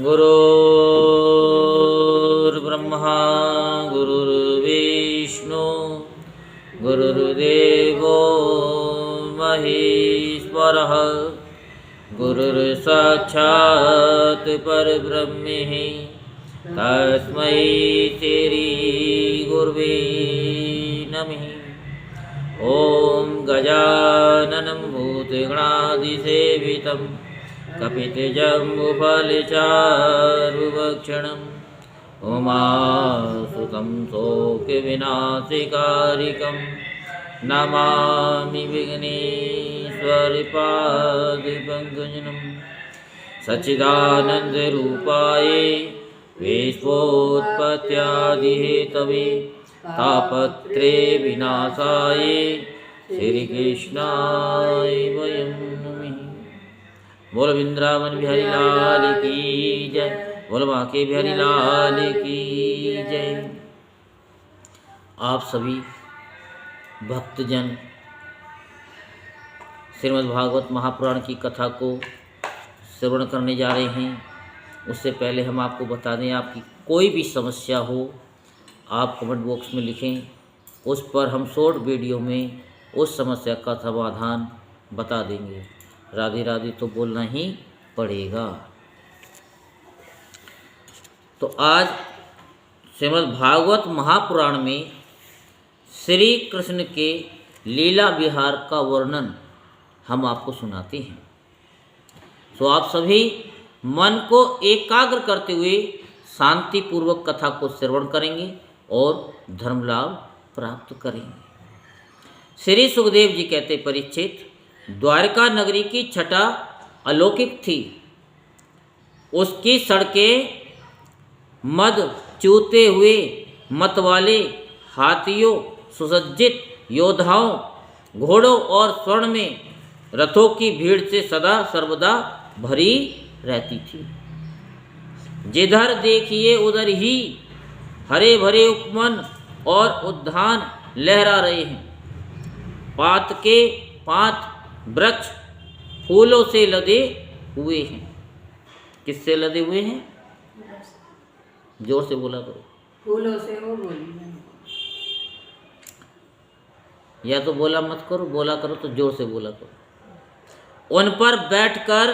गुरुर्ब्रह्मा गुरुर्विष्णु गुरुर्देवो महेश्वरः गुरुर्साक्षात् परब्रह्म तस्मै श्री गुरुवे नमः। ॐ गजाननं भूतगणाधिसेवितं कपितजम्बुफलचारुभक्षणम् उमासुतं शोकविनाशकारिकं नमामि विघ्नेश्वरपादपङ्कजं। सच्चिदानन्दरूपाय विश्वोत्पत्त्यादिहेतवे तापत्रे विनाशाय श्रीकृष्णाय वयं नमः। बोल वृंदावन बिहारी लाल की जय, बोल बांके बिहारी लाल की जय। आप सभी भक्तजन श्रीमद् भागवत महापुराण की कथा को श्रवण करने जा रहे हैं। उससे पहले हम आपको बता दें, आपकी कोई भी समस्या हो आप कमेंट बॉक्स में लिखें, उस पर हम शॉर्ट वीडियो में उस समस्या का समाधान बता देंगे। राधे राधे तो बोलना ही पड़ेगा। तो आज श्रीमद् भागवत महापुराण में श्री कृष्ण के लीला विहार का वर्णन हम आपको सुनाते हैं। तो आप सभी मन को एकाग्र करते हुए शांति पूर्वक कथा को श्रवण करेंगे और धर्म लाभ प्राप्त करेंगे। श्री सुखदेव जी कहते, परीक्षित, द्वारका नगरी की छटा अलौकिक थी। उसकी सड़कें मद चूते हुए मतवाले हाथियों, सुसज्जित योद्धाओं, घोड़ों और स्वर्ण में रथों की भीड़ से सदा सर्वदा भरी रहती थी। जिधर देखिए उधर ही हरे भरे उपवन और उद्यान लहरा रहे हैं। पात के पात वृक्ष फूलों से लदे हुए हैं। किससे लदे हुए हैं? जोर से बोला करो। फूलों से वो बोली, या तो बोला मत करो, बोला करो तो जोर से बोला करो। उन पर बैठकर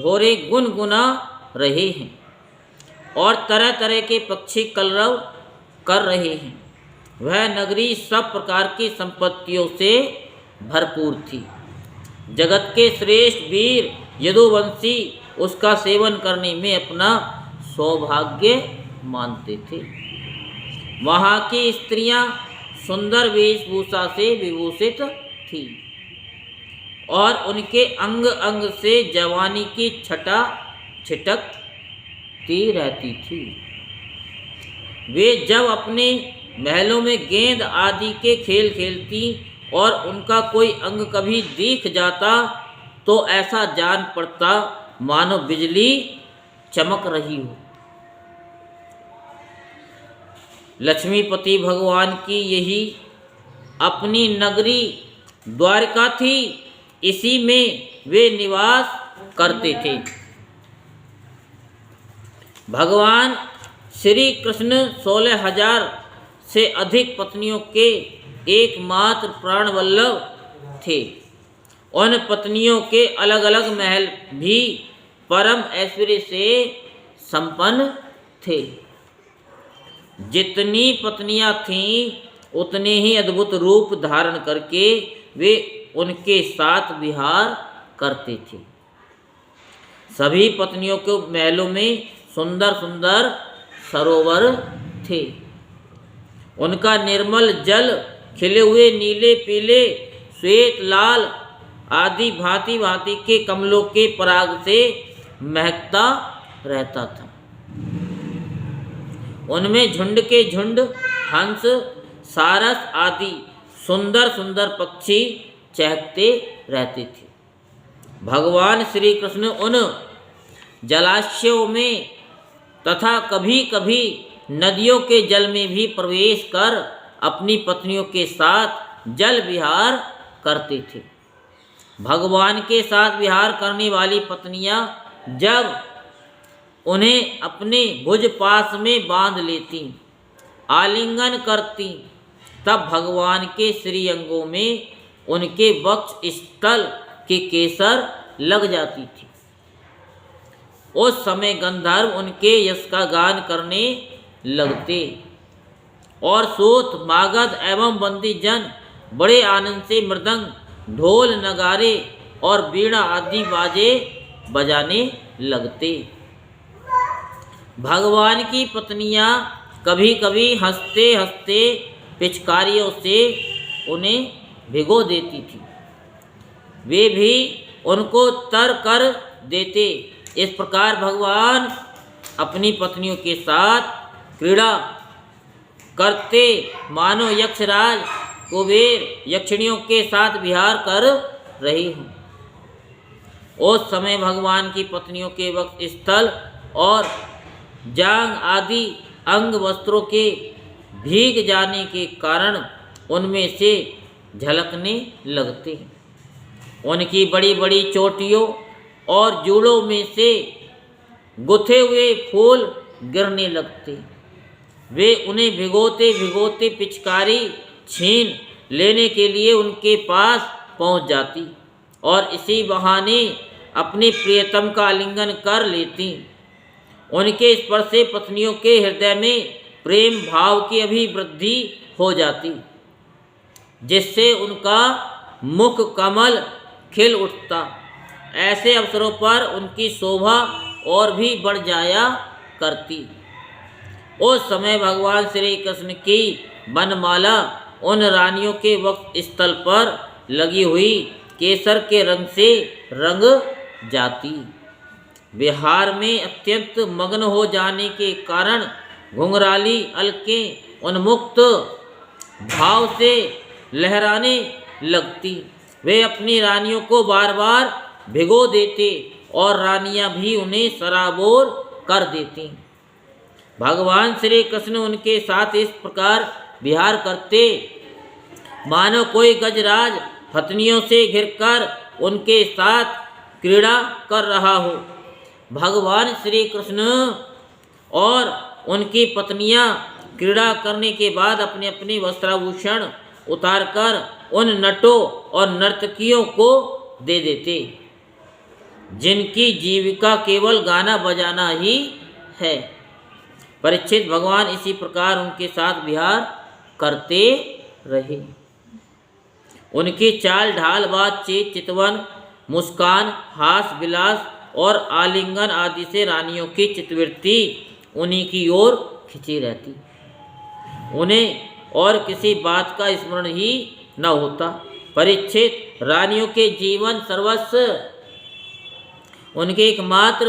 भोरे गुनगुना रहे हैं और तरह तरह के पक्षी कलरव कर रहे हैं। वह नगरी सब प्रकार की संपत्तियों से भरपूर थी। जगत के श्रेष्ठ वीर यदुवंशी उसका सेवन करने में अपना सौभाग्य मानते थे। वहाँ की स्त्रियाँ सुंदर वेशभूषा से विभूषित थी और उनके अंग अंग से जवानी की छटा छिटकती रहती थी। वे जब अपने महलों में गेंद आदि के खेल खेलती और उनका कोई अंग कभी दिख जाता तो ऐसा जान पड़ता मानो बिजली चमक रही हो। लक्ष्मीपति भगवान की यही अपनी नगरी द्वारका थी। इसी में वे निवास करते थे। भगवान श्री कृष्ण 16,000 से अधिक पत्नियों के एकमात्र प्राणवल्लभ थे। उन पत्नियों के अलग अलग महल भी परम ऐश्वर्य से संपन्न थे। जितनी पत्नियां थीं उतने ही अद्भुत रूप धारण करके वे उनके साथ विहार करते थे। सभी पत्नियों के महलों में सुंदर सुंदर सरोवर थे। उनका निर्मल जल खिले हुए नीले पीले श्वेत लाल आदि भांति भांति के कमलों के पराग से महकता रहता था। उनमें झुंड के झुंड हंस सारस आदि सुंदर सुंदर पक्षी चहकते रहते थे। भगवान श्री कृष्ण उन जलाशयों में तथा कभी कभी नदियों के जल में भी प्रवेश कर अपनी पत्नियों के साथ जल विहार करते थे। भगवान के साथ विहार करने वाली पत्नियां जब उन्हें अपने भुज पास में बांध लेती, आलिंगन करती। तब भगवान के श्री अंगों में उनके वक्ष स्थल के केसर लग जाती थी। उस समय गंधर्व उनके यश का गान करने लगते और सूत, मागध एवं बंदी जन बड़े आनंद से मृदंग, ढोल, नगारे और बीड़ा आदि बाजे बजाने लगते। भगवान की पत्नियां कभी कभी हंसते हंसते पिचकारियों से उन्हें भिगो देती थी। वे भी उनको तर कर देते। इस प्रकार भगवान अपनी पत्नियों के साथ क्रीड़ा करते मानो यक्षराज कुबेर यक्षिणियों के साथ विहार कर रही हूँ। उस समय भगवान की पत्नियों के वक्ष स्थल और जांग आदि अंग वस्त्रों के भीग जाने के कारण उनमें से झलकने लगते। उनकी बड़ी बड़ी चोटियों और जूड़ों में से गुथे हुए फूल गिरने लगते। वे उन्हें भिगोते भिगोते पिचकारी छीन लेने के लिए उनके पास पहुंच जाती और इसी बहाने अपने प्रियतम का आलिंगन कर लेती। उनके स्पर्श से पत्नियों के हृदय में प्रेम भाव की अभिवृद्धि हो जाती, जिससे उनका मुख कमल खिल उठता। ऐसे अवसरों पर उनकी शोभा और भी बढ़ जाया करती। उस समय भगवान श्री कृष्ण की वनमाला उन रानियों के वक्ष स्थल पर लगी हुई केसर के रंग से रंग जाती। विहार में अत्यंत मग्न हो जाने के कारण घुंघराली अलकें उन्मुक्त भाव से लहराने लगती। वे अपनी रानियों को बार बार भिगो देते और रानियां भी उन्हें सराबोर कर देती। भगवान श्री कृष्ण उनके साथ इस प्रकार विहार करते मानो कोई गजराज हथनियों से घिरकर उनके साथ क्रीड़ा कर रहा हो। भगवान श्री कृष्ण और उनकी पत्नियां क्रीड़ा करने के बाद अपने अपने वस्त्राभूषण उतारकर उन नटों और नर्तकियों को दे देते, जिनकी जीविका केवल गाना बजाना ही है। परीक्षित, भगवान इसी प्रकार उनके साथ विहार करते रहे। उनकी चाल ढाल, बातचीत, चितवन, मुस्कान, हास विलास और आलिंगन आदि से रानियों की चित्तवृत्ति उन्हीं की ओर खिंची रहती। उन्हें और किसी बात का स्मरण ही न होता। परीक्षित, रानियों के जीवन सर्वस्व उनके एकमात्र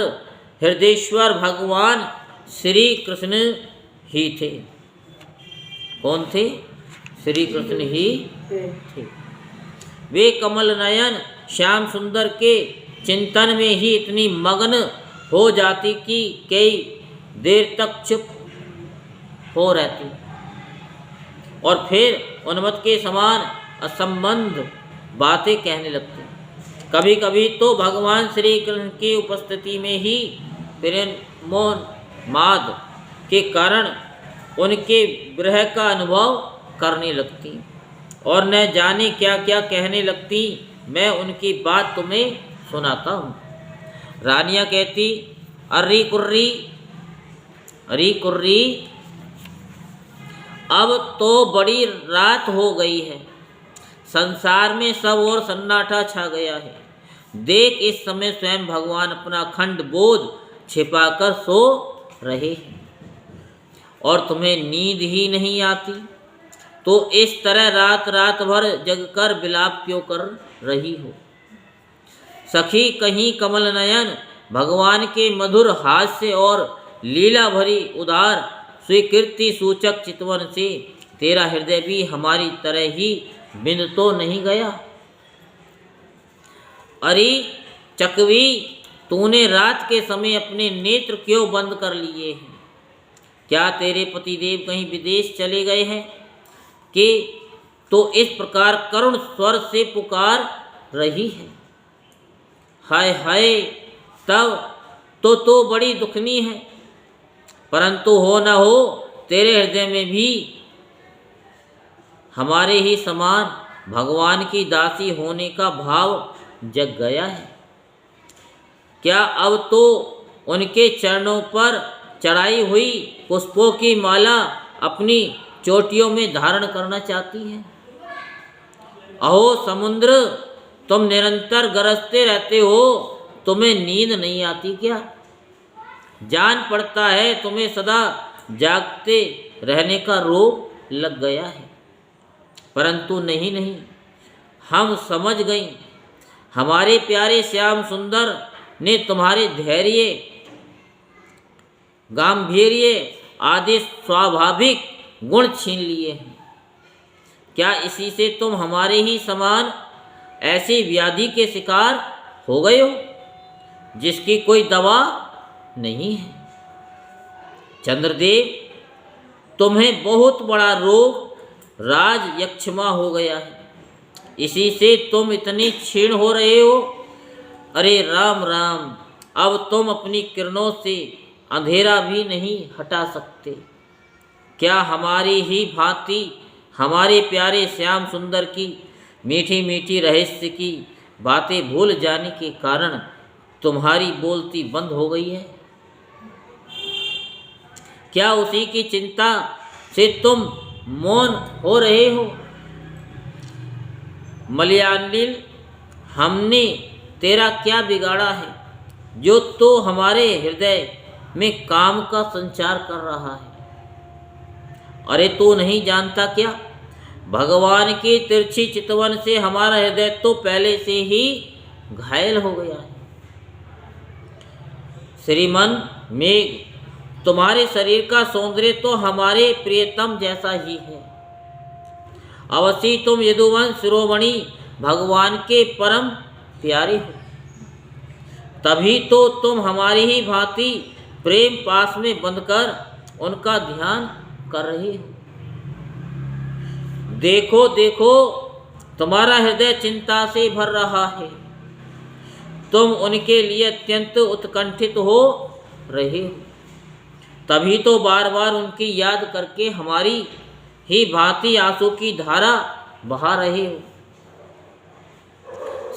हृदयेश्वर भगवान श्री कृष्ण ही थे। कौन थे? श्री कृष्ण ही थे। वे कमल नयन श्याम सुंदर के चिंतन में ही इतनी मग्न हो जाती कि कई देर तक चुप हो रहती और फिर उन्मत्त के समान असंबंध बातें कहने लगती। कभी कभी तो भगवान श्री कृष्ण की उपस्थिति में ही प्रेमोन्माद के कारण उनके विरह का अनुभव करने लगती और न जाने क्या क्या कहने लगती। मैं उनकी बात तुम्हें सुनाता हूँ। रानियाँ कहती, अरे कुर्री, अरे कुर्री, अब तो बड़ी रात हो गई है, संसार में सब और सन्नाटा छा गया है। देख, इस समय स्वयं भगवान अपना खंड बोध छिपाकर सो रहे हैं और तुम्हें नींद ही नहीं आती, तो इस तरह रात रात भर जगकर विलाप क्यों कर रही हो। सखी, कहीं कमल नयन भगवान के मधुर हास्य और लीला भरी उदार स्वीकृति सूचक चितवन से तेरा हृदय भी हमारी तरह ही बिंद तो नहीं गया। अरे चकवी, तूने रात के समय अपने नेत्र क्यों बंद कर लिए हैं? क्या तेरे पतिदेव कहीं विदेश चले गए हैं कि तो इस प्रकार करुण स्वर से पुकार रही है? हाय हाय, तब तो बड़ी दुखनी है, परंतु हो न हो तेरे हृदय में भी हमारे ही समान भगवान की दासी होने का भाव जग गया है। क्या अब तो उनके चरणों पर चढ़ाई हुई पुष्पों की माला अपनी चोटियों में धारण करना चाहती है? अहो समुद्र, तुम निरंतर गरजते रहते हो, तुम्हें नींद नहीं आती क्या? जान पड़ता है तुम्हें सदा जागते रहने का रोग लग गया है, परंतु नहीं नहीं, हम समझ गई। हमारे प्यारे श्याम सुंदर ने तुम्हारे धैर्य, गांभीर्य आदि स्वाभाविक गुण छीन लिए हैं। क्या इसी से तुम हमारे ही समान ऐसी व्याधि के शिकार हो गए हो जिसकी कोई दवा नहीं है? चंद्रदेव, तुम्हें बहुत बड़ा रोग राज यक्षमा हो गया है, इसी से तुम इतनी क्षीण हो रहे हो। अरे राम राम, अब तुम अपनी किरणों से अंधेरा भी नहीं हटा सकते। क्या हमारी ही भांति हमारे प्यारे श्याम सुंदर की मीठी मीठी रहस्य की बातें भूल जाने के कारण तुम्हारी बोलती बंद हो गई है? क्या उसी की चिंता से तुम मौन हो रहे हो? मलयानिल, हमने तेरा क्या बिगाड़ा है जो तो हमारे हृदय में काम का संचार कर रहा है? अरे तू नहीं जानता क्या, भगवान की तिरछी चितवन से हमारा हृदय तो पहले से ही घायल हो गया है। श्रीमन मेघ, तुम्हारे शरीर का सौंदर्य तो हमारे प्रियतम जैसा ही है। अवश्य तुम यदुवंश शिरोमणि भगवान के परम प्यारे हो, तभी तो तुम हमारी ही भांति प्रेम पास में बंधकर उनका ध्यान कर रहे हो। देखो देखो, तुम्हारा हृदय चिंता से भर रहा है, तुम उनके लिए अत्यंत उत्कंठित हो रहे हो, तभी तो बार बार उनकी याद करके हमारी ही भांति आंसू की धारा बहा रहे हो।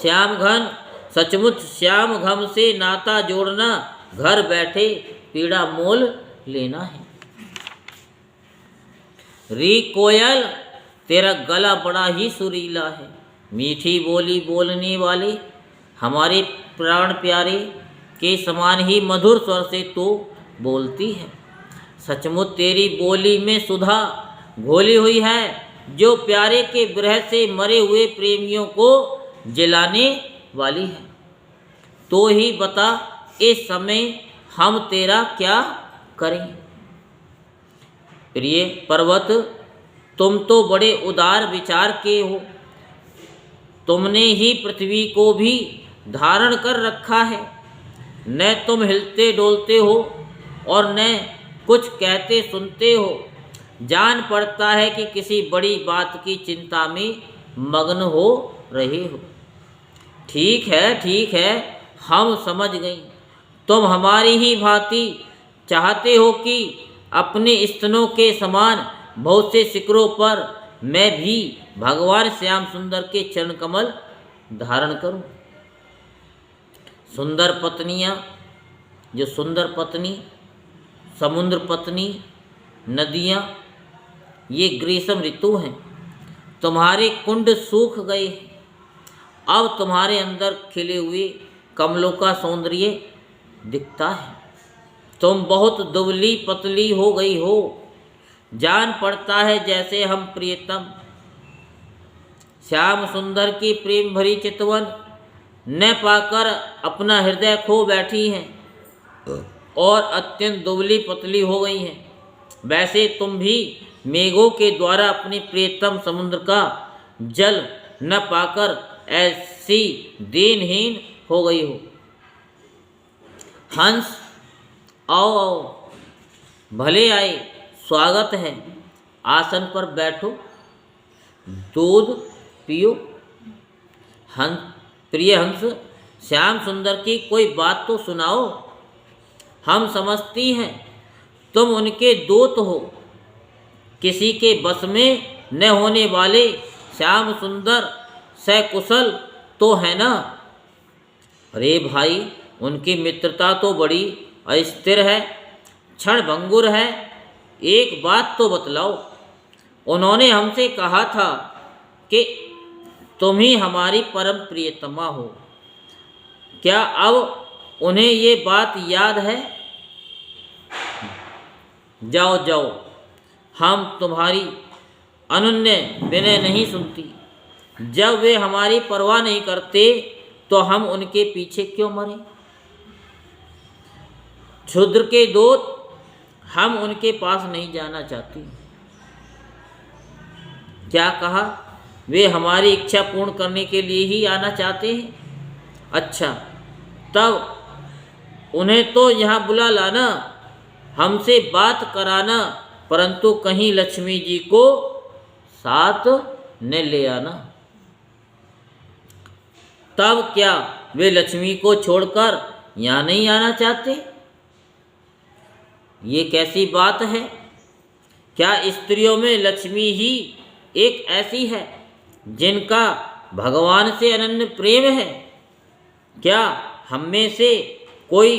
श्याम घन, सचमुच श्याम घम से नाता जोड़ना घर बैठे पीड़ा मोल लेना है। री कोयल, तेरा गला बड़ा ही सुरीला है, मीठी बोली बोलने वाले हमारे प्राण प्यारे के समान ही मधुर स्वर से तो बोलती है। सचमुच तेरी बोली में सुधा घोली हुई है, जो प्यारे के विरह से मरे हुए प्रेमियों को जिलाने वाली है। तो ही बता, इस समय हम तेरा क्या करें? प्रिय पर्वत, तुम तो बड़े उदार विचार के हो, तुमने ही पृथ्वी को भी धारण कर रखा है। न तुम हिलते डोलते हो और न कुछ कहते सुनते हो। जान पड़ता है कि किसी बड़ी बात की चिंता में मग्न हो रहे हो। ठीक है, हम समझ गई। तुम हमारी ही भांति चाहते हो कि अपने स्तनों के समान बहुत से शिखरों पर मैं भी भगवान श्याम सुंदर के चरण कमल धारण करूं। सुंदर पत्नियां, जो सुंदर पत्नी, समुद्र पत्नी, नदियां, ये ग्रीष्म ऋतु हैं। तुम्हारे कुंड सूख गए, अब तुम्हारे अंदर खिले हुए कमलों का सौंदर्य दिखता है। तुम बहुत दुबली पतली हो गई हो। जान पड़ता है जैसे हम प्रियतम श्याम सुंदर की प्रेम भरी चितवन न पाकर अपना हृदय खो बैठी हैं और अत्यंत दुबली पतली हो गई हैं। वैसे तुम भी मेघों के द्वारा अपने प्रियतम समुद्र का जल न पाकर ऐसी दीनहीन हो गई हो। हंस, आओ आओ, भले आए, स्वागत है। आसन पर बैठो, दूध पियो। हंस, प्रिय हंस, श्याम सुंदर की कोई बात तो सुनाओ। हम समझती हैं तुम उनके दूत हो। किसी के बस में न होने वाले श्याम सुंदर सकुशल तो है ना। अरे भाई, उनकी मित्रता तो बड़ी अस्थिर है, क्षण भंगुर है। एक बात तो बतलाओ, उन्होंने हमसे कहा था कि तुम ही हमारी परम प्रियतमा हो। क्या अब उन्हें ये बात याद है? जाओ जाओ, हम तुम्हारी अनन्य विनय नहीं सुनती। जब वे हमारी परवाह नहीं करते तो हम उनके पीछे क्यों मरें? क्षुद्र के दूत, हम उनके पास नहीं जाना चाहती। क्या कहा? वे हमारी इच्छा पूर्ण करने के लिए ही आना चाहते हैं। अच्छा, तब उन्हें तो यहाँ बुला लाना, हमसे बात कराना, परंतु कहीं लक्ष्मी जी को साथ न ले आना। तब क्या वे लक्ष्मी को छोड़कर यहाँ नहीं आना चाहते? ये कैसी बात है? क्या स्त्रियों में लक्ष्मी ही एक ऐसी है जिनका भगवान से अनन्य प्रेम है? क्या हम में से कोई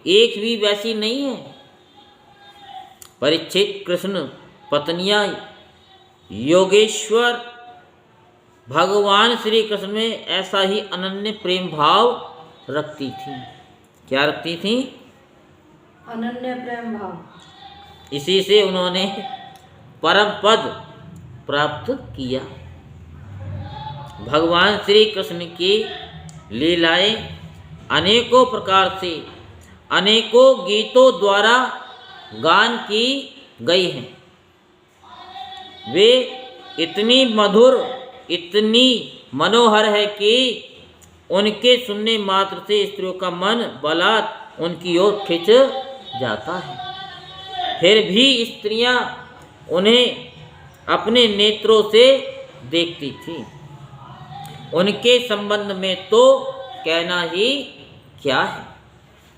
एक भी वैसी नहीं है? परीक्षित, कृष्ण पत्नियां योगेश्वर भगवान श्री कृष्ण में ऐसा ही अनन्य प्रेम भाव रखती थी। क्या रखती थी? अनन्य प्रेम भाव। इसी से उन्होंने परम पद प्राप्त किया। भगवान श्री कृष्ण की लीलाएं अनेकों प्रकार से अनेकों गीतों द्वारा गान की गई हैं। वे इतनी मधुर, इतनी मनोहर है कि उनके सुनने मात्र से स्त्रियों का मन बलात् उनकी ओर खिंच जाता है। फिर भी स्त्रियां उन्हें अपने नेत्रों से देखती थीं। उनके संबंध में तो कहना ही क्या है।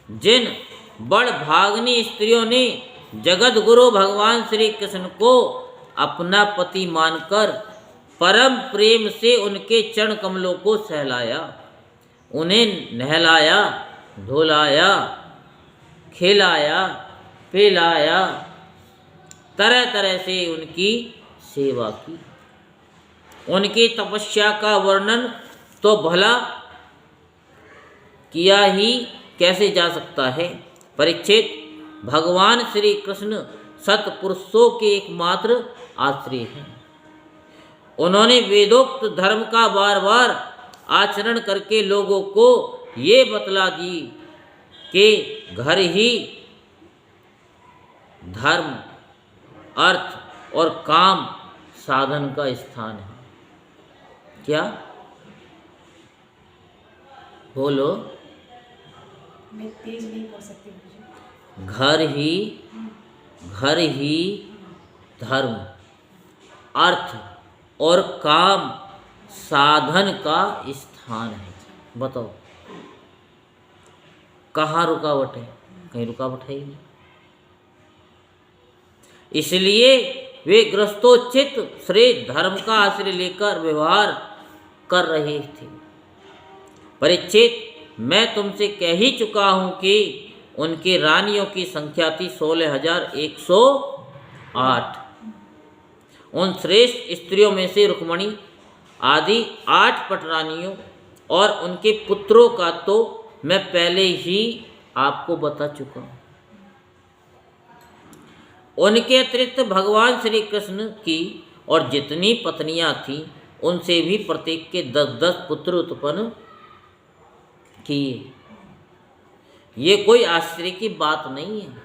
जिन बड़ भागनी स्त्रियों ने जगत गुरु भगवान श्री कृष्ण को अपना पति मानकर परम प्रेम से उनके चरण कमलों को सहलाया, उन्हें नहलाया, धुलाया, खिलाया, पिलाया, तरह तरह से उनकी सेवा की। उनकी तपस्या का वर्णन तो भला किया ही कैसे जा सकता है। परीक्षित, भगवान श्री कृष्ण सत्पुरुषों के एकमात्र आश्रय हैं। उन्होंने वेदोक्त धर्म का बार बार आचरण करके लोगों को ये बतला दी कि घर ही धर्म, अर्थ और काम साधन का स्थान है। क्या? बोलो। मैं तेज नहीं पढ़ सकती। घर ही धर्म, अर्थ और काम साधन का स्थान है। बताओ, कहाँ रुकावट है? कहीं रुकावट है ही नहीं। इसलिए वे ग्रस्तोचित श्रेय धर्म का आश्रय लेकर व्यवहार कर रहे थे। परीक्षित, मैं तुमसे कह ही चुका हूं कि उनकी रानियों की संख्या थी 16,108। उन श्रेष्ठ स्त्रियों में से रुक्मणी आदि 8 पटरानियों और उनके पुत्रों का तो मैं पहले ही आपको बता चुका हूँ। उनके अतिरिक्त भगवान श्री कृष्ण की और जितनी पत्नियां थीं उनसे भी प्रत्येक के 10-10 पुत्र उत्पन्न किए। ये कोई आश्चर्य की बात नहीं है,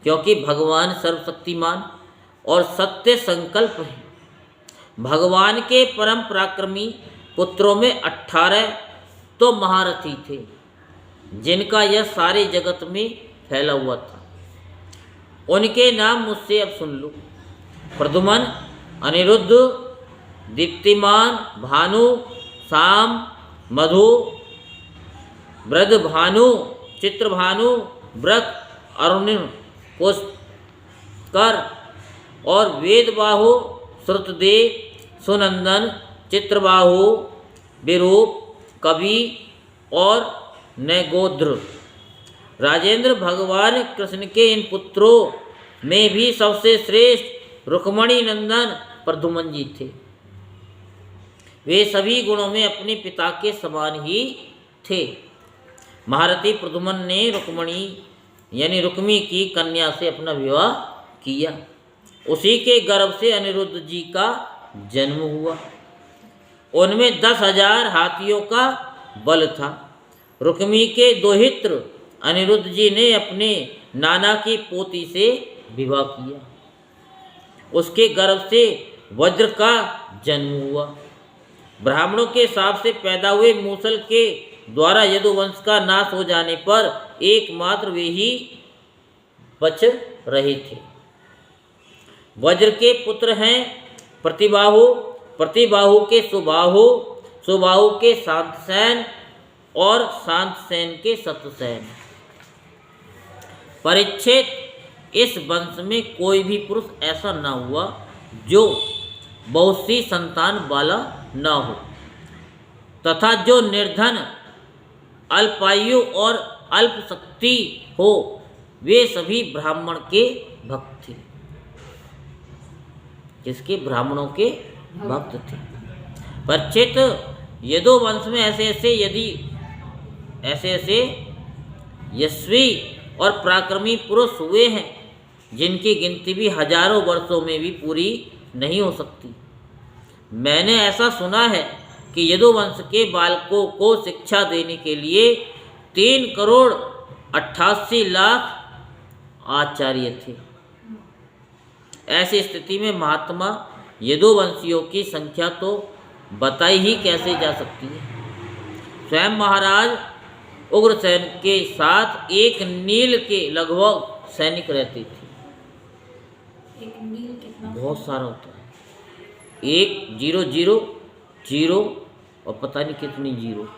क्योंकि भगवान सर्वशक्तिमान और सत्य संकल्प है। भगवान के परम पराक्रमी पुत्रों में 18 तो महारथी थे, जिनका यह सारे जगत में फैला हुआ था। उनके नाम मुझसे अब सुन लो। प्रद्युमन, अनिरुद्ध, दीप्तिमान, भानु, साम, मधु, ब्रजभानु, चित्रभानु, ब्रक, अरुणिम, पुष्कर और वेदबाहु, श्रुतदेव, सुनंदन, चित्रबाहु, विरूप, कवि और नैगोद्र। राजेंद्र भगवान कृष्ण के इन पुत्रों में भी सबसे श्रेष्ठ रुक्मणी नंदन प्रद्युम्न जी थे। वे सभी गुणों में अपने पिता के समान ही थे। महारथी प्रद्युम्न ने रुक्मणी यानी रुक्मी की कन्या से अपना विवाह किया। उसी के गर्भ से अनिरुद्ध जी का जन्म हुआ। उनमें 10,000 हाथियों का बल था। रुक्मी के दोहित्र अनिरुद्ध जी ने अपने नाना की पोती से विवाह किया। उसके गर्भ से वज्र का जन्म हुआ। ब्राह्मणों के शाप से पैदा हुए मूसल के द्वारा यदुवंश का नाश हो जाने पर एकमात्र वे ही बच रहे थे। वज्र के पुत्र हैं प्रतिबाहु, प्रतिबाहु के सुबाहु, सुबाहु के शांतसेन और शांतसेन के शतसेन। परीक्षित, इस वंश में कोई भी पुरुष ऐसा न हुआ जो बहुत सी संतान वाला न हो तथा जो निर्धन, अल्पायु और अल्प शक्ति हो। वे सभी ब्राह्मण के भक्त थे। किसके? ब्राह्मणों के भक्त थे। परीक्षित, यदु वंश में ऐसे ऐसे यशस्वी और पराक्रमी पुरुष हुए हैं जिनकी गिनती भी हजारों वर्षों में भी पूरी नहीं हो सकती। मैंने ऐसा सुना है कि यदुवंश के बालकों को शिक्षा देने के लिए 3,88,00,000 आचार्य थे। ऐसी स्थिति में महात्मा यदुवंशियों की संख्या तो बताई ही कैसे जा सकती है। स्वयं महाराज उग्रसेन के साथ एक नील के लगभग सैनिक रहते थे। एक नील कितना? बहुत सारा होता है। 1 0 0 0 और पता नहीं कितनी जीरो,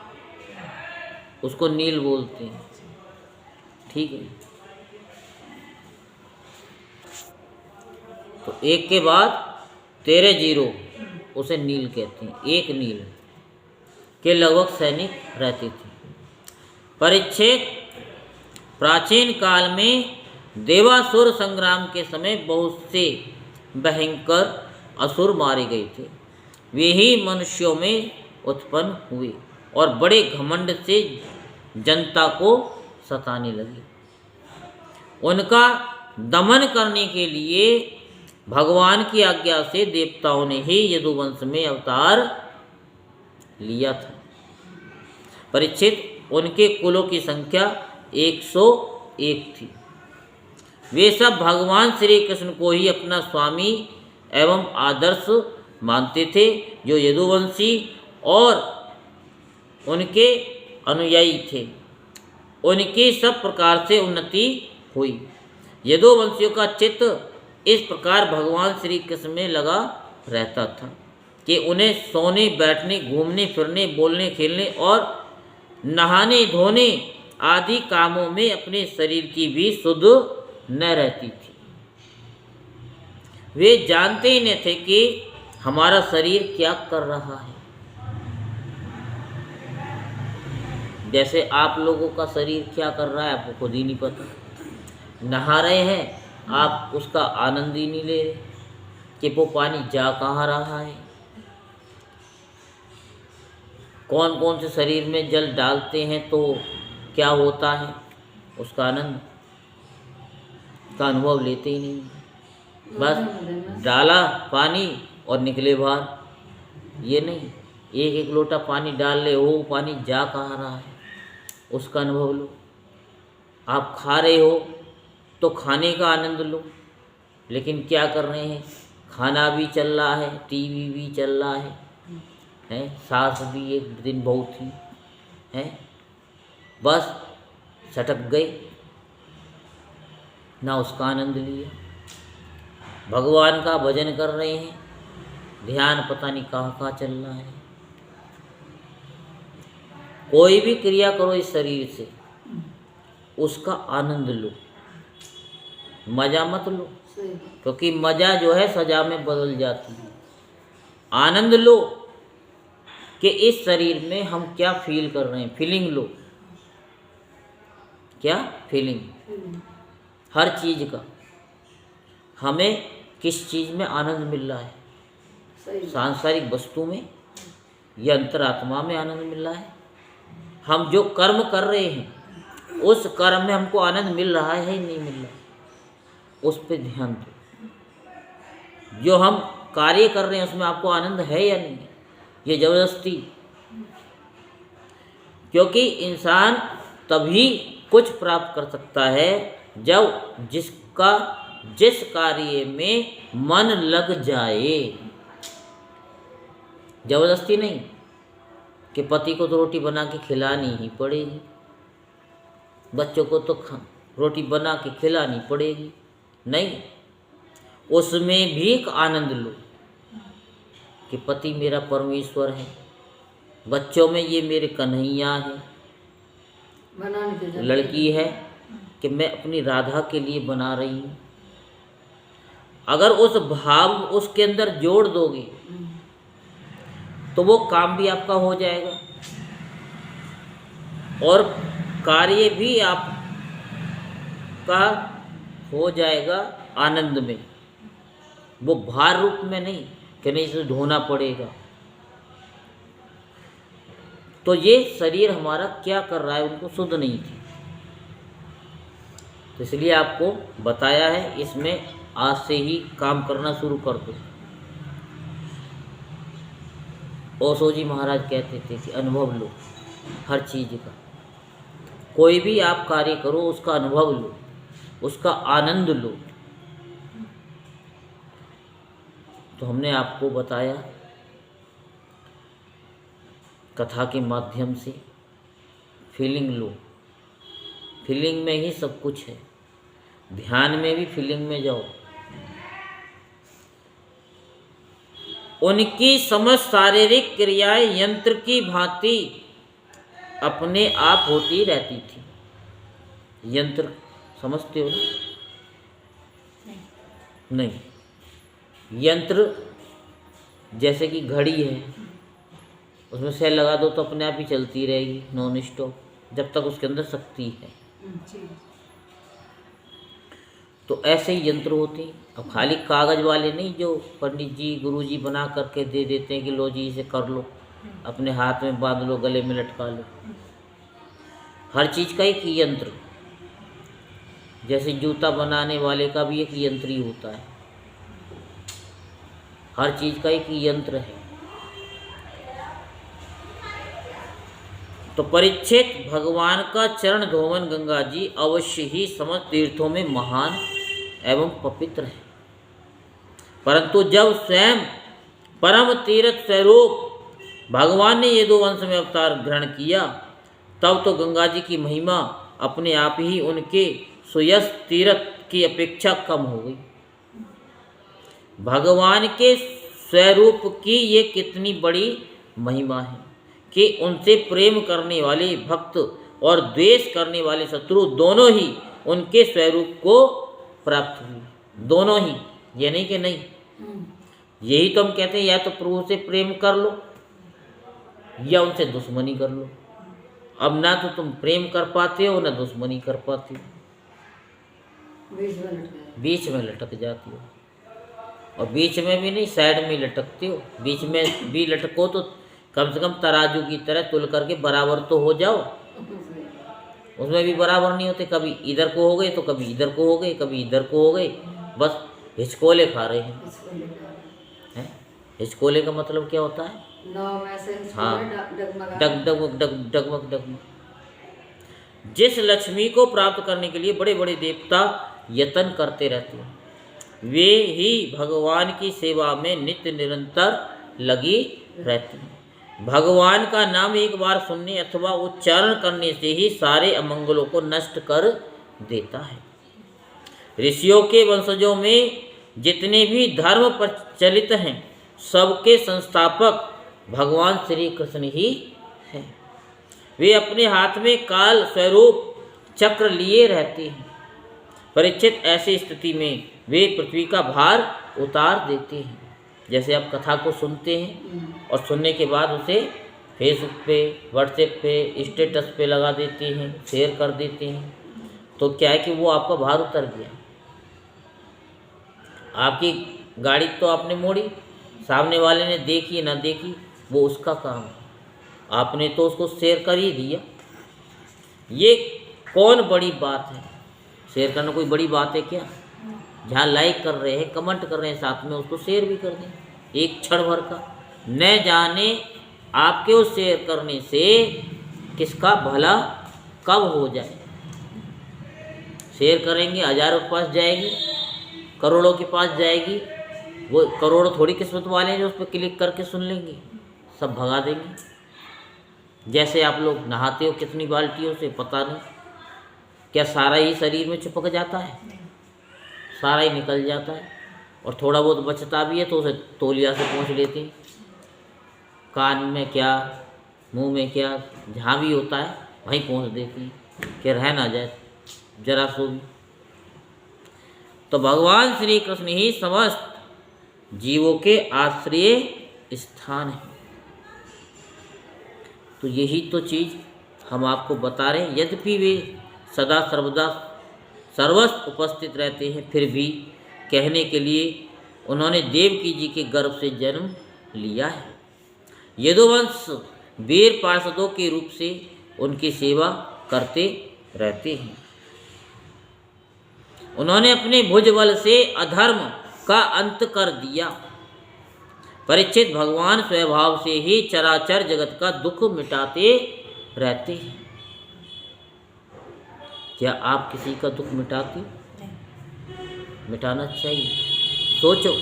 उसको नील बोलते हैं। ठीक है, तो एक के बाद 13 जीरो उसे नील कहते हैं। एक नील के लगभग सैनिक रहते थे। परीक्षित, प्राचीन काल में देवासुर संग्राम के समय बहुत से भयंकर असुर मारे गए थे। वे ही मनुष्यों में उत्पन्न हुए और बड़े घमंड से जनता को सताने लगे। उनका दमन करने के लिए भगवान की आज्ञा से देवताओं ने ही यदुवंश में अवतार लिया था। परीक्षित, उनके कुलों की संख्या 101 थी। वे सब भगवान श्री कृष्ण को ही अपना स्वामी एवं आदर्श मानते थे, जो यदुवंशी और उनके अनुयायी थे। उनकी सब प्रकार से उन्नति हुई। यदुवंशियों का चित्त इस प्रकार भगवान श्री कृष्ण में लगा रहता था कि उन्हें सोने, बैठने, घूमने फिरने, बोलने, खेलने और नहाने धोने आदि कामों में अपने शरीर की भी सुध न रहती थी। वे जानते ही न थे कि हमारा शरीर क्या कर रहा है। जैसे आप लोगों का शरीर क्या कर रहा है आपको खुद ही नहीं पता। नहा रहे हैं, आप उसका आनंद ही नहीं ले रहे कि वो पानी जा कहाँ रहा है। कौन कौन से शरीर में जल डालते हैं तो क्या होता है, उसका आनंद का अनुभव लेते ही नहीं। बस डाला पानी और निकले बाहर। ये नहीं, एक एक लोटा पानी डाल ले, वो पानी जा कहाँ रहा है उसका अनुभव लो। आप खा रहे हो तो खाने का आनंद लो, लेकिन क्या कर रहे हैं, खाना भी चल रहा है, टीवी भी चल रहा है, सास भी एक दिन बहुत थी, बस सटक गए, ना उसका आनंद लिया। भगवान का भजन कर रहे हैं, ध्यान पता नहीं कहाँ कहाँ चल रहा है। कोई भी क्रिया करो इस शरीर से, उसका आनंद लो, मज़ा मत लो, सही। क्योंकि मज़ा जो है सजा में बदल जाती है। आनंद लो कि इस शरीर में हम क्या फील कर रहे हैं, फीलिंग लो। क्या फीलिंग? हर चीज़ का हमें किस चीज़ में आनंद मिल रहा है, सही। सांसारिक वस्तु में या अंतरात्मा में आनंद मिल रहा है। हम जो कर्म कर रहे हैं उस कर्म में हमको आनंद मिल रहा है या नहीं मिल रहा है, उस पर ध्यान दो। जो हम कार्य कर रहे हैं उसमें आपको आनंद है या नहीं, ये जबरदस्ती। क्योंकि इंसान तभी कुछ प्राप्त कर सकता है जब जिस कार्य में मन लग जाए। जबरदस्ती नहीं कि पति को तो रोटी बना के खिलानी ही पड़ेगी, बच्चों को तो रोटी बना के खिलानी पड़ेगी, नहीं। उसमें भी एक आनंद लो कि पति मेरा परमेश्वर है, बच्चों में ये मेरे कन्हैया है, लड़की है कि मैं अपनी राधा के लिए बना रही हूँ। अगर उस भाव उसके अंदर जोड़ दोगे तो वो काम भी आपका हो जाएगा और कार्य भी आपका हो जाएगा आनंद में, वो भार रूप में नहीं कि नहीं इसे ढोना पड़ेगा। तो ये शरीर हमारा क्या कर रहा है, उनको शुद्ध नहीं थी, तो इसलिए आपको बताया है, इसमें आज से ही काम करना शुरू कर दो। ओशो जी महाराज कहते थे कि अनुभव लो हर चीज़ का, कोई भी आप कार्य करो उसका अनुभव लो, उसका आनंद लो। तो हमने आपको बताया कथा के माध्यम से, फीलिंग लो, फीलिंग में ही सब कुछ है। ध्यान में भी फीलिंग में जाओ। उनकी समस्त शारीरिक क्रियाएं यंत्र की भांति अपने आप होती रहती थी। यंत्र समझते हो ना? नहीं, यंत्र जैसे कि घड़ी है, उसमें सेल लगा दो तो अपने आप ही चलती रहेगी नॉन स्टॉप, जब तक उसके अंदर शक्ति है। तो ऐसे ही यंत्र होते हैं। अब खाली कागज़ वाले नहीं जो पंडित जी गुरु जी बना करके दे देते हैं कि लो जी इसे कर लो, अपने हाथ में बांध लो, गले में लटका लो। हर चीज़ का एक यंत्र, जैसे जूता बनाने वाले का भी एक यंत्र ही होता है, हर चीज़ का एक यंत्र है। तो परीक्षित, भगवान का चरण धोवन गंगा जी अवश्य ही समस्त तीर्थों में महान एवं पवित्र है, परंतु जब स्वयं परम तीर्थ स्वरूप भगवान ने ये 2 वंश में अवतार ग्रहण किया, तब तो गंगा जी की महिमा अपने आप ही उनके सुयश तीर्थ की अपेक्षा कम हो गई। भगवान के स्वरूप की ये कितनी बड़ी महिमा है कि उनसे प्रेम करने वाले भक्त और द्वेष करने वाले शत्रु दोनों ही उनके स्वरूप को प्राप्त हुए, दोनों ही। ये नहीं कि नहीं, यही तो हम कहते हैं, या तो प्रभु से प्रेम कर लो या उनसे दुश्मनी कर लो। अब ना तो तुम प्रेम कर पाते हो ना दुश्मनी कर पाते हो, बीच में लटक जाती हो। और बीच में भी नहीं, साइड में लटकते हो। बीच में भी लटको तो कम से कम तराजू की तरह तुल करके बराबर तो हो जाओ। उसमें भी बराबर नहीं होते, कभी इधर को हो गए तो कभी इधर को हो गए, कभी इधर को हो गए, बस हिचकोले खा रहे हैं। हिचकोले का मतलब क्या होता है? हाँ, डगमग डगमग डगमग। जिस लक्ष्मी को प्राप्त करने के लिए बड़े बड़े देवता यत्न करते रहते हैं, वे ही भगवान की सेवा में नित्य निरंतर लगी रहती हैं। भगवान का नाम एक बार सुनने अथवा उच्चारण करने से ही सारे अमंगलों को नष्ट कर देता है। ऋषियों के वंशजों में जितने भी धर्म प्रचलित हैं, सबके संस्थापक भगवान श्री कृष्ण ही हैं। वे अपने हाथ में काल स्वरूप चक्र लिए रहते हैं। परीक्षित, ऐसी स्थिति में वे पृथ्वी का भार उतार देते हैं। जैसे आप कथा को सुनते हैं और सुनने के बाद उसे फेसबुक पे, व्हाट्सएप पे, स्टेटस पे लगा देते हैं, शेयर कर देते हैं, तो क्या है कि वो आपका भार उतर गया। आपकी गाड़ी तो आपने मोड़ी, सामने वाले ने देखी ना देखी वो उसका काम है, आपने तो उसको शेयर कर ही दिया। ये कौन बड़ी बात है? शेयर करना कोई बड़ी बात है क्या? जहाँ लाइक कर रहे हैं, कमेंट कर रहे हैं, साथ में उसको शेयर भी कर दें, एक क्षण भर का। न जाने आपके उस शेयर करने से किसका भला कब हो जाए। शेयर करेंगे, हजारों के पास जाएगी, करोड़ों के पास जाएगी, वो करोड़ों थोड़ी किस्मत वाले हैं जो उस पर क्लिक करके सुन लेंगे, सब भगा देंगे। जैसे आप लोग नहाते हो कितनी बाल्टियों से, पता नहीं, क्या सारा ही शरीर में चिपक जाता है? सारा ही निकल जाता है, और थोड़ा बहुत बचता भी है तो उसे तौलिया से पोंछ लेते हैं। कान में क्या, मुंह में क्या, जहाँ भी होता है वहीं पोंछ देती हैं कि रह ना जाए जरा सो भी। तो भगवान श्री कृष्ण ही समस्त जीवों के आश्रय स्थान है। तो यही तो चीज़ हम आपको बता रहे हैं। यद्यपि वे सदा सर्वदा सर्वस्व उपस्थित रहते हैं, फिर भी कहने के लिए उन्होंने देवकी जी के गर्भ से जन्म लिया है। यदुवंश वीर पार्षदों के रूप से उनकी सेवा करते रहते हैं। उन्होंने अपने भुजबल से अधर्म का अंत कर दिया। परीक्षित, भगवान स्वभाव से ही चराचर जगत का दुख मिटाते रहते हैं। क्या आप किसी का दुख मिटाते हो? मिटाना चाहिए। सोचो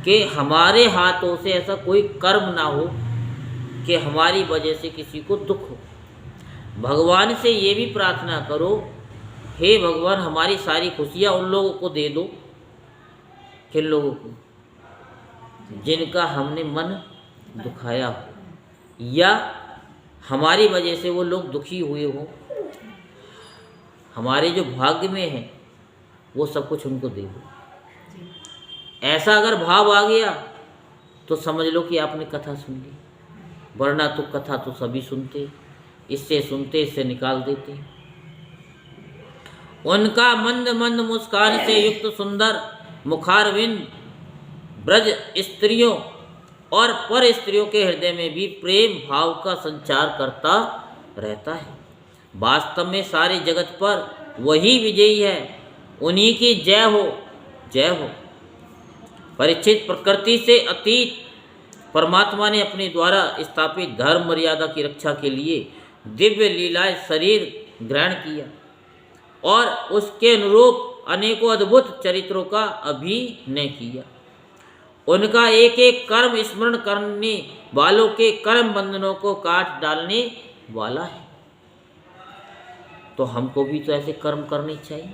कि हमारे हाथों से ऐसा कोई कर्म ना हो कि हमारी वजह से किसी को दुख हो। भगवान से ये भी प्रार्थना करो, हे भगवान हमारी सारी खुशियाँ उन लोगों को दे दो, किन लोगों को? जिनका हमने मन दुखाया हो या हमारी वजह से वो लोग दुखी हुए हो। हमारे जो भाग्य में है वो सब कुछ उनको दे दो। ऐसा अगर भाव आ गया तो समझ लो कि आपने कथा सुन ली, वरना तो कथा तो सभी सुनते, इससे निकाल देते। उनका मंद मंद मुस्कान से युक्त सुंदर मुखारविंद ब्रज स्त्रियों और पर स्त्रियों के हृदय में भी प्रेम भाव का संचार करता रहता है। वास्तव में सारे जगत पर वही विजयी है, उन्हीं की जय हो, जय हो। परीक्षित, प्रकृति से अतीत परमात्मा ने अपने द्वारा स्थापित धर्म मर्यादा की रक्षा के लिए दिव्य लीलाएं शरीर ग्रहण किया और उसके अनुरूप अनेकों अद्भुत चरित्रों का अभिनय किया। उनका एक एक कर्म स्मरण करने वालों के कर्म बंधनों को काट डालने वाला है। तो हमको भी तो ऐसे कर्म करने चाहिए,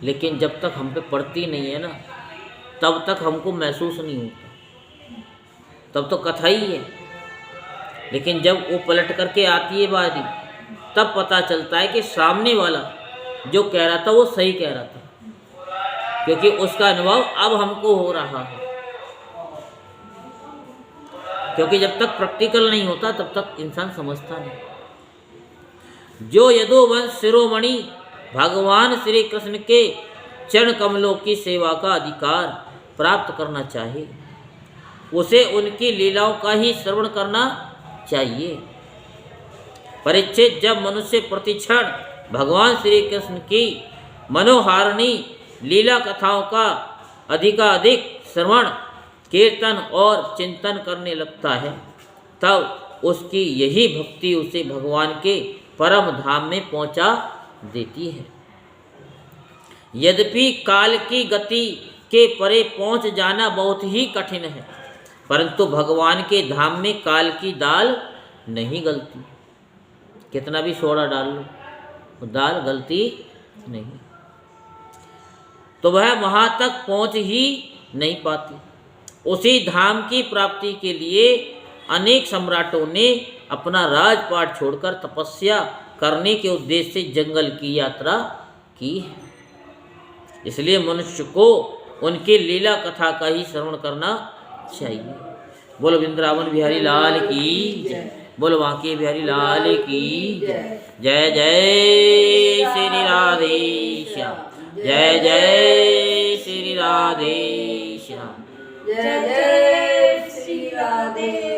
लेकिन जब तक हम पे पड़ती नहीं है ना, तब तक हमको महसूस नहीं होता, तब तो कथा ही है। लेकिन जब वो पलट करके आती है बारी, तब पता चलता है कि सामने वाला जो कह रहा था वो सही कह रहा था, क्योंकि उसका अनुभव अब हमको हो रहा है। क्योंकि जब तक प्रैक्टिकल नहीं होता तब तक इंसान समझता नहीं। जो यदुवंश शिरोमणि भगवान श्री कृष्ण के चरण कमलों की सेवा का अधिकार प्राप्त करना चाहे, उसे उनकी लीलाओं का ही श्रवण करना चाहिए। परीक्षित, जब मनुष्य प्रतिक्षण भगवान श्री कृष्ण की मनोहारिणी लीला कथाओं का अधिकाधिक श्रवण कीर्तन और चिंतन करने लगता है, तब उसकी यही भक्ति उसे भगवान के परम धाम में पहुंचा देती है। यद्यपि काल की गति के परे पहुंच जाना बहुत ही कठिन है, परंतु भगवान के धाम में काल की दाल नहीं गलती। कितना भी सोडा डाल लो, वो दाल गलती नहीं, तो वह वहां तक पहुंच ही नहीं पाती। उसी धाम की प्राप्ति के लिए अनेक सम्राटों ने अपना राजपाट छोड़कर तपस्या करने के उद्देश्य से जंगल की यात्रा की है। इसलिए मनुष्य को उनके लीला कथा का ही श्रवण करना चाहिए। बोलो वृंदावन बिहारी लाल की जय, बोलो बांके बिहारी लाल की जय। जय जय श्री राधे श्याम, जय जय श्री राधे श्याम, जय जय श्री राधे